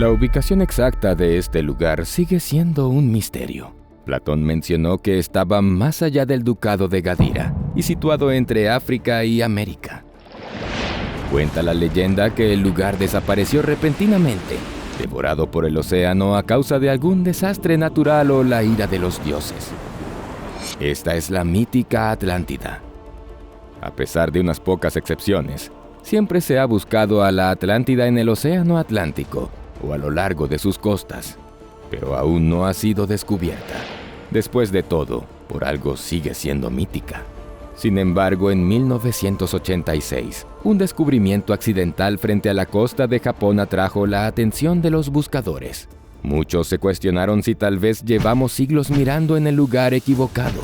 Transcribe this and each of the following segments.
La ubicación exacta de este lugar sigue siendo un misterio. Platón mencionó que estaba más allá del ducado de Gadira y situado entre África y América. Cuenta la leyenda que el lugar desapareció repentinamente, devorado por el océano a causa de algún desastre natural o la ira de los dioses. Esta es la mítica Atlántida. A pesar de unas pocas excepciones, siempre se ha buscado a la Atlántida en el océano Atlántico o a lo largo de sus costas, pero aún no ha sido descubierta. Después de todo, por algo sigue siendo mítica. Sin embargo, en 1986, un descubrimiento accidental frente a la costa de Japón atrajo la atención de los buscadores. Muchos se cuestionaron si tal vez llevamos siglos mirando en el lugar equivocado.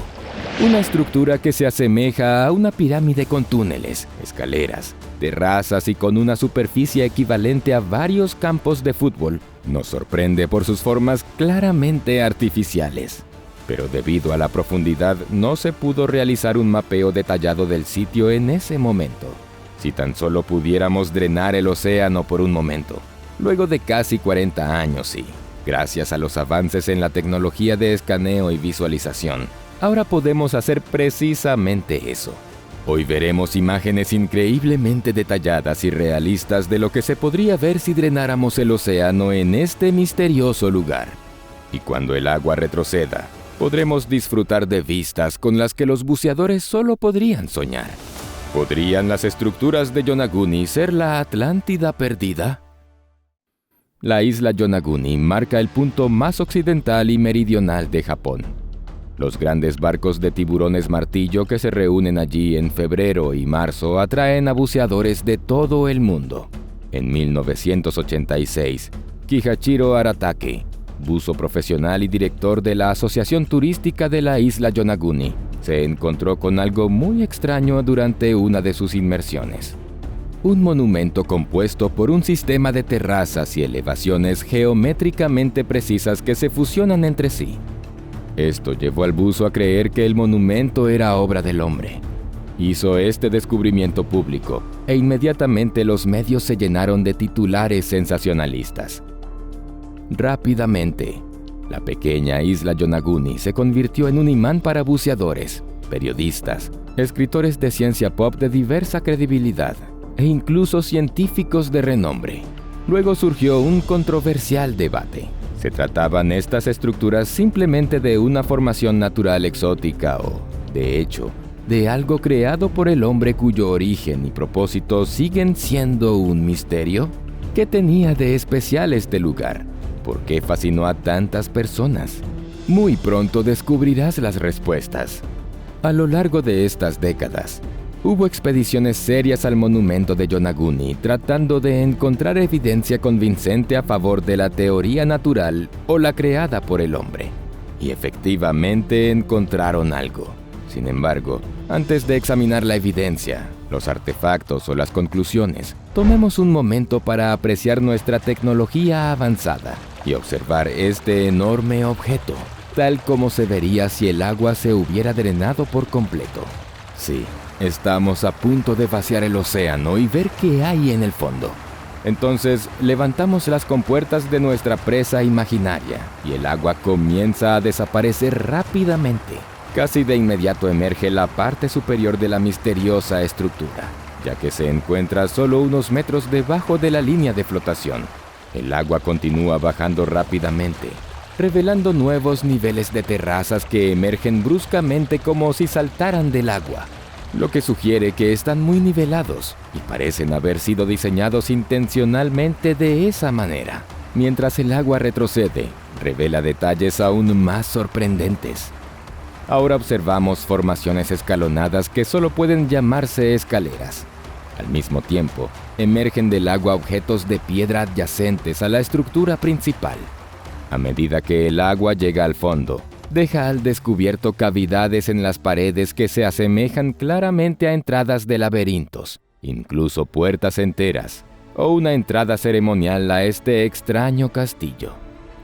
Una estructura que se asemeja a una pirámide con túneles, escaleras, terrazas y con una superficie equivalente a varios campos de fútbol, nos sorprende por sus formas claramente artificiales. Pero debido a la profundidad, no se pudo realizar un mapeo detallado del sitio en ese momento. Si tan solo pudiéramos drenar el océano por un momento. Luego de casi 40 años, sí. Gracias a los avances en la tecnología de escaneo y visualización, ahora podemos hacer precisamente eso. Hoy veremos imágenes increíblemente detalladas y realistas de lo que se podría ver si drenáramos el océano en este misterioso lugar. Y cuando el agua retroceda, podremos disfrutar de vistas con las que los buceadores solo podrían soñar. ¿Podrían las estructuras de Yonaguni ser la Atlántida perdida? La isla Yonaguni marca el punto más occidental y meridional de Japón. Los grandes barcos de tiburones martillo que se reúnen allí en febrero y marzo atraen a buceadores de todo el mundo. En 1986, Kihachiro Aratake, buzo profesional y director de la Asociación Turística de la isla Yonaguni, se encontró con algo muy extraño durante una de sus inmersiones. Un monumento compuesto por un sistema de terrazas y elevaciones geométricamente precisas que se fusionan entre sí. Esto llevó al buzo a creer que el monumento era obra del hombre. Hizo este descubrimiento público e inmediatamente los medios se llenaron de titulares sensacionalistas. Rápidamente, la pequeña isla Yonaguni se convirtió en un imán para buceadores, periodistas, escritores de ciencia pop de diversa credibilidad e incluso científicos de renombre. Luego surgió un controversial debate. ¿Se trataban estas estructuras simplemente de una formación natural exótica o, de hecho, de algo creado por el hombre cuyo origen y propósito siguen siendo un misterio? ¿Qué tenía de especial este lugar? ¿Por qué fascinó a tantas personas? Muy pronto descubrirás las respuestas. A lo largo de estas décadas, hubo expediciones serias al monumento de Yonaguni tratando de encontrar evidencia convincente a favor de la teoría natural o la creada por el hombre. Y efectivamente encontraron algo. Sin embargo, antes de examinar la evidencia, los artefactos o las conclusiones, tomemos un momento para apreciar nuestra tecnología avanzada y observar este enorme objeto, tal como se vería si el agua se hubiera drenado por completo. Sí, estamos a punto de vaciar el océano y ver qué hay en el fondo. Entonces, levantamos las compuertas de nuestra presa imaginaria y el agua comienza a desaparecer rápidamente. Casi de inmediato emerge la parte superior de la misteriosa estructura, ya que se encuentra solo unos metros debajo de la línea de flotación. El agua continúa bajando rápidamente, revelando nuevos niveles de terrazas que emergen bruscamente como si saltaran del agua, lo que sugiere que están muy nivelados y parecen haber sido diseñados intencionalmente de esa manera. Mientras el agua retrocede, revela detalles aún más sorprendentes. Ahora observamos formaciones escalonadas que solo pueden llamarse escaleras. Al mismo tiempo, emergen del agua objetos de piedra adyacentes a la estructura principal. A medida que el agua llega al fondo, deja al descubierto cavidades en las paredes que se asemejan claramente a entradas de laberintos, incluso puertas enteras, o una entrada ceremonial a este extraño castillo.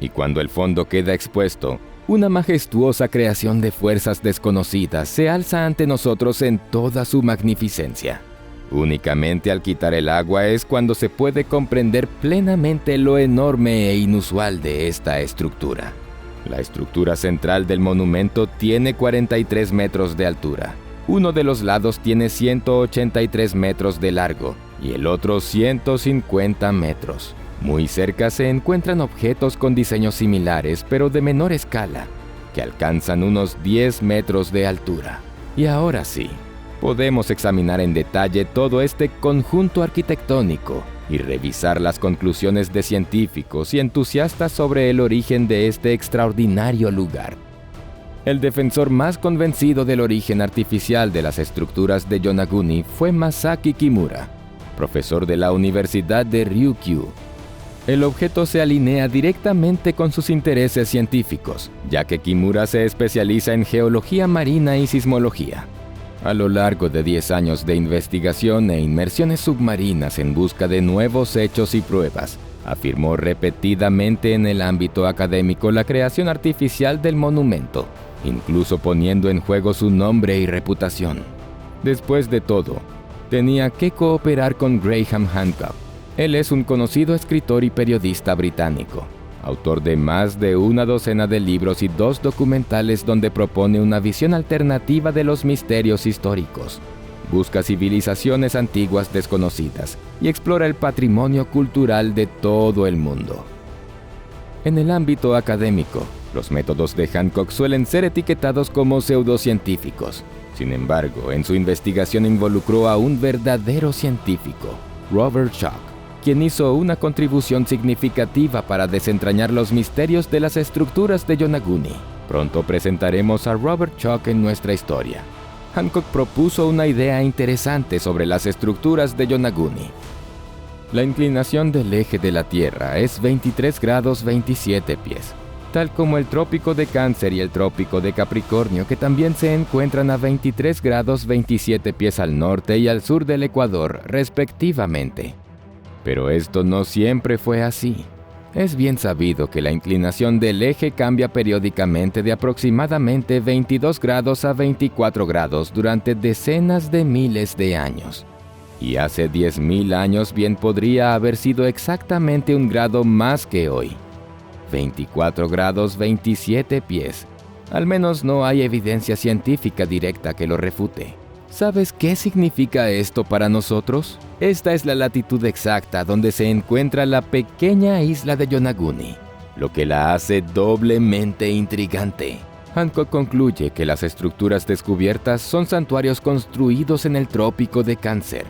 Y cuando el fondo queda expuesto, una majestuosa creación de fuerzas desconocidas se alza ante nosotros en toda su magnificencia. Únicamente al quitar el agua es cuando se puede comprender plenamente lo enorme e inusual de esta estructura. La estructura central del monumento tiene 43 metros de altura. Uno de los lados tiene 183 metros de largo y el otro 150 metros. Muy cerca se encuentran objetos con diseños similares, pero de menor escala, que alcanzan unos 10 metros de altura. Y ahora sí, podemos examinar en detalle todo este conjunto arquitectónico y revisar las conclusiones de científicos y entusiastas sobre el origen de este extraordinario lugar. El defensor más convencido del origen artificial de las estructuras de Yonaguni fue Masaki Kimura, profesor de la Universidad de Ryukyu. El objeto se alinea directamente con sus intereses científicos, ya que Kimura se especializa en geología marina y sismología. A lo largo de 10 años de investigación e inmersiones submarinas en busca de nuevos hechos y pruebas, afirmó repetidamente en el ámbito académico la creación artificial del monumento, incluso poniendo en juego su nombre y reputación. Después de todo, tenía que cooperar con Graham Hancock. Él es un conocido escritor y periodista británico, autor de más de una docena de libros y 2 documentales donde propone una visión alternativa de los misterios históricos. Busca civilizaciones antiguas desconocidas y explora el patrimonio cultural de todo el mundo. En el ámbito académico, los métodos de Hancock suelen ser etiquetados como pseudocientíficos. Sin embargo, en su investigación involucró a un verdadero científico, Robert Schoch, quien hizo una contribución significativa para desentrañar los misterios de las estructuras de Yonaguni. Pronto presentaremos a Robert Schoch en nuestra historia. Hancock propuso una idea interesante sobre las estructuras de Yonaguni. La inclinación del eje de la Tierra es 23 grados 27 pies, tal como el Trópico de Cáncer y el Trópico de Capricornio, que también se encuentran a 23 grados 27 pies al norte y al sur del Ecuador, respectivamente. Pero esto no siempre fue así. Es bien sabido que la inclinación del eje cambia periódicamente de aproximadamente 22 grados a 24 grados durante decenas de miles de años. Y hace 10.000 años bien podría haber sido exactamente 1 grado más que hoy. 24 grados 27 pies. Al menos no hay evidencia científica directa que lo refute. ¿Sabes qué significa esto para nosotros? Esta es la latitud exacta donde se encuentra la pequeña isla de Yonaguni, lo que la hace doblemente intrigante. Hancock concluye que las estructuras descubiertas son santuarios construidos en el Trópico de Cáncer.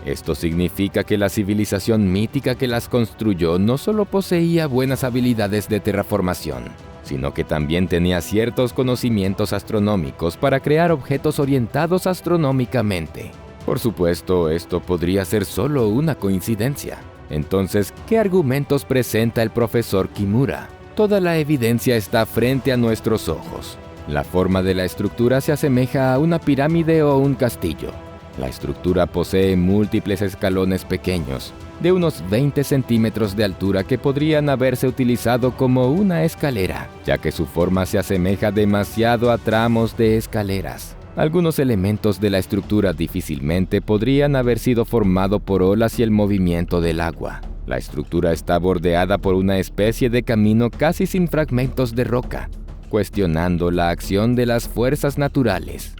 Esto significa que la civilización mítica que las construyó no solo poseía buenas habilidades de terraformación, sino que también tenía ciertos conocimientos astronómicos para crear objetos orientados astronómicamente. Por supuesto, esto podría ser solo una coincidencia. Entonces, ¿qué argumentos presenta el profesor Kimura? Toda la evidencia está frente a nuestros ojos. La forma de la estructura se asemeja a una pirámide o un castillo. La estructura posee múltiples escalones pequeños, de unos 20 centímetros de altura que podrían haberse utilizado como una escalera, ya que su forma se asemeja demasiado a tramos de escaleras. Algunos elementos de la estructura difícilmente podrían haber sido formados por olas y el movimiento del agua. La estructura está bordeada por una especie de camino casi sin fragmentos de roca, cuestionando la acción de las fuerzas naturales.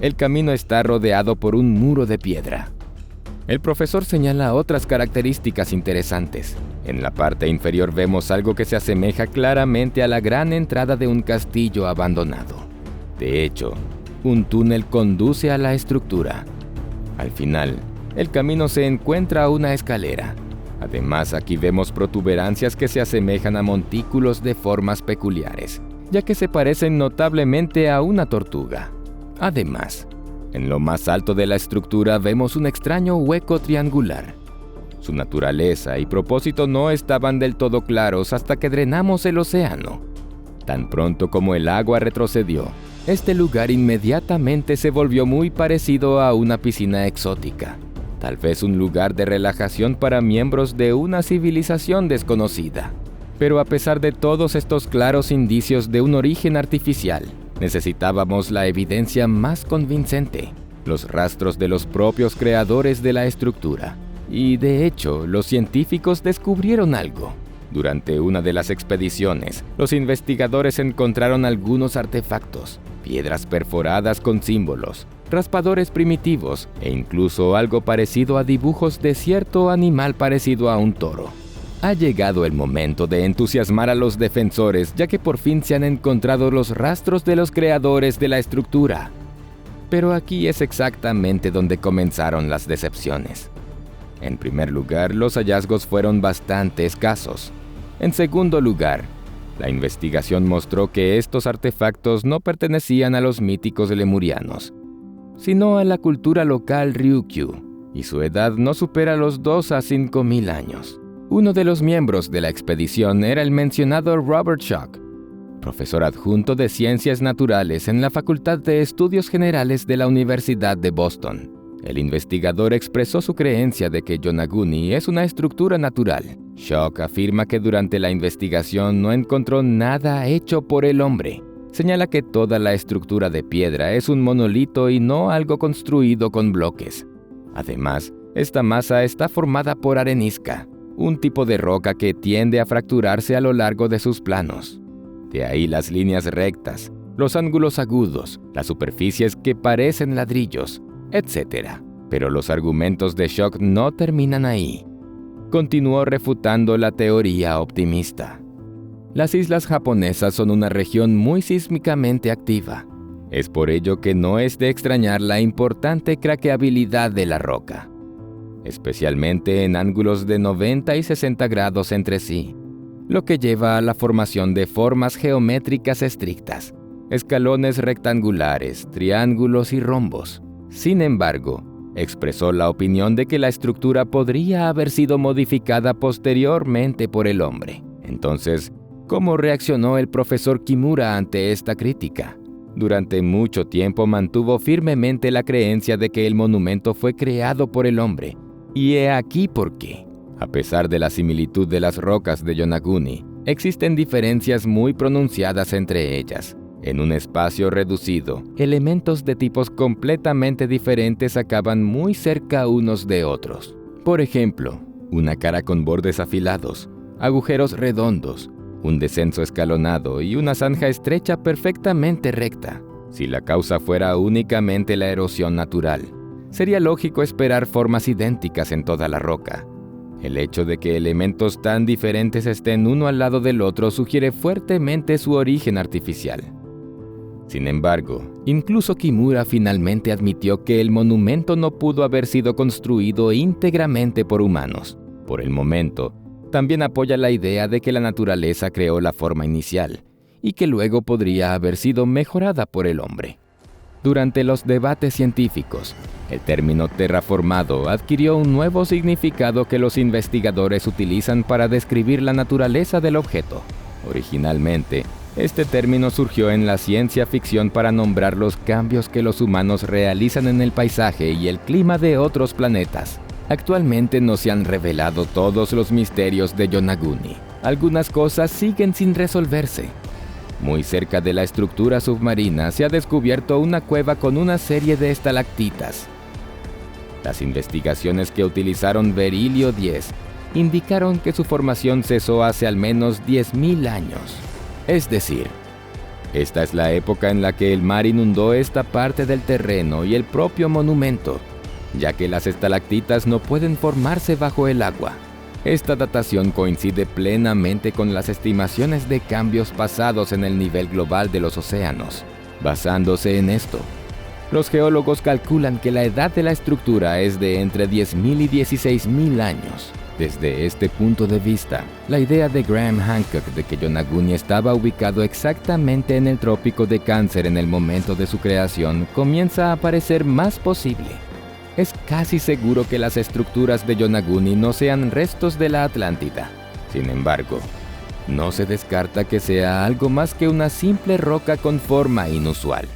El camino está rodeado por un muro de piedra. El profesor señala otras características interesantes. En la parte inferior vemos algo que se asemeja claramente a la gran entrada de un castillo abandonado. De hecho, un túnel conduce a la estructura. Al final, el camino se encuentra a una escalera. Además, aquí vemos protuberancias que se asemejan a montículos de formas peculiares, ya que se parecen notablemente a una tortuga. Además, en lo más alto de la estructura vemos un extraño hueco triangular. Su naturaleza y propósito no estaban del todo claros hasta que drenamos el océano. Tan pronto como el agua retrocedió, este lugar inmediatamente se volvió muy parecido a una piscina exótica, tal vez un lugar de relajación para miembros de una civilización desconocida. Pero a pesar de todos estos claros indicios de un origen artificial, necesitábamos la evidencia más convincente. los rastros de los propios creadores de la estructura. Y de hecho, los científicos descubrieron algo. Durante una de las expediciones, los investigadores encontraron algunos artefactos, piedras perforadas con símbolos, raspadores primitivos e incluso algo parecido a dibujos de cierto animal parecido a un toro. Ha llegado el momento de entusiasmar a los defensores, ya que por fin se han encontrado los rastros de los creadores de la estructura. Pero aquí es exactamente donde comenzaron las decepciones. En primer lugar, los hallazgos fueron bastante escasos. En segundo lugar, la investigación mostró que estos artefactos no pertenecían a los míticos lemurianos, sino a la cultura local Ryukyu, y su edad no supera los 2 a 5,000 años. Uno de los miembros de la expedición era el mencionado Robert Schoch, profesor adjunto de Ciencias Naturales en la Facultad de Estudios Generales de la Universidad de Boston. El investigador expresó su creencia de que Yonaguni es una estructura natural. Schoch afirma que durante la investigación no encontró nada hecho por el hombre. Señala que toda la estructura de piedra es un monolito y no algo construido con bloques. Además, esta masa está formada por arenisca, un tipo de roca que tiende a fracturarse a lo largo de sus planos. De ahí las líneas rectas, los ángulos agudos, las superficies que parecen ladrillos, etc. Pero los argumentos de Schoch no terminan ahí. Continuó refutando la teoría optimista. Las islas japonesas son una región muy sísmicamente activa. Es por ello que no es de extrañar la importante craqueabilidad de la roca, especialmente en ángulos de 90 y 60 grados entre sí, lo que lleva a la formación de formas geométricas estrictas, escalones rectangulares, triángulos y rombos. Sin embargo, expresó la opinión de que la estructura podría haber sido modificada posteriormente por el hombre. Entonces, ¿cómo reaccionó el profesor Kimura ante esta crítica? Durante mucho tiempo mantuvo firmemente la creencia de que el monumento fue creado por el hombre. Y he aquí por qué. A pesar de la similitud de las rocas de Yonaguni, existen diferencias muy pronunciadas entre ellas. En un espacio reducido, elementos de tipos completamente diferentes acaban muy cerca unos de otros. Por ejemplo, una cara con bordes afilados, agujeros redondos, un descenso escalonado y una zanja estrecha perfectamente recta. Si la causa fuera únicamente la erosión natural, sería lógico esperar formas idénticas en toda la roca. El hecho de que elementos tan diferentes estén uno al lado del otro sugiere fuertemente su origen artificial. Sin embargo, incluso Kimura finalmente admitió que el monumento no pudo haber sido construido íntegramente por humanos. Por el momento, también apoya la idea de que la naturaleza creó la forma inicial y que luego podría haber sido mejorada por el hombre. Durante los debates científicos, el término terraformado adquirió un nuevo significado que los investigadores utilizan para describir la naturaleza del objeto. Originalmente, este término surgió en la ciencia ficción para nombrar los cambios que los humanos realizan en el paisaje y el clima de otros planetas. Actualmente no se han revelado todos los misterios de Yonaguni. Algunas cosas siguen sin resolverse. Muy cerca de la estructura submarina se ha descubierto una cueva con una serie de estalactitas. Las investigaciones que utilizaron berilio 10 indicaron que su formación cesó hace al menos 10,000 años. Es decir, esta es la época en la que el mar inundó esta parte del terreno y el propio monumento, ya que las estalactitas no pueden formarse bajo el agua. Esta datación coincide plenamente con las estimaciones de cambios pasados en el nivel global de los océanos. Basándose en esto, los geólogos calculan que la edad de la estructura es de entre 10,000 y 16,000 años. Desde este punto de vista, la idea de Graham Hancock de que Yonaguni estaba ubicado exactamente en el trópico de Cáncer en el momento de su creación comienza a parecer más posible. Es casi seguro que las estructuras de Yonaguni no sean restos de la Atlántida. Sin embargo, no se descarta que sea algo más que una simple roca con forma inusual.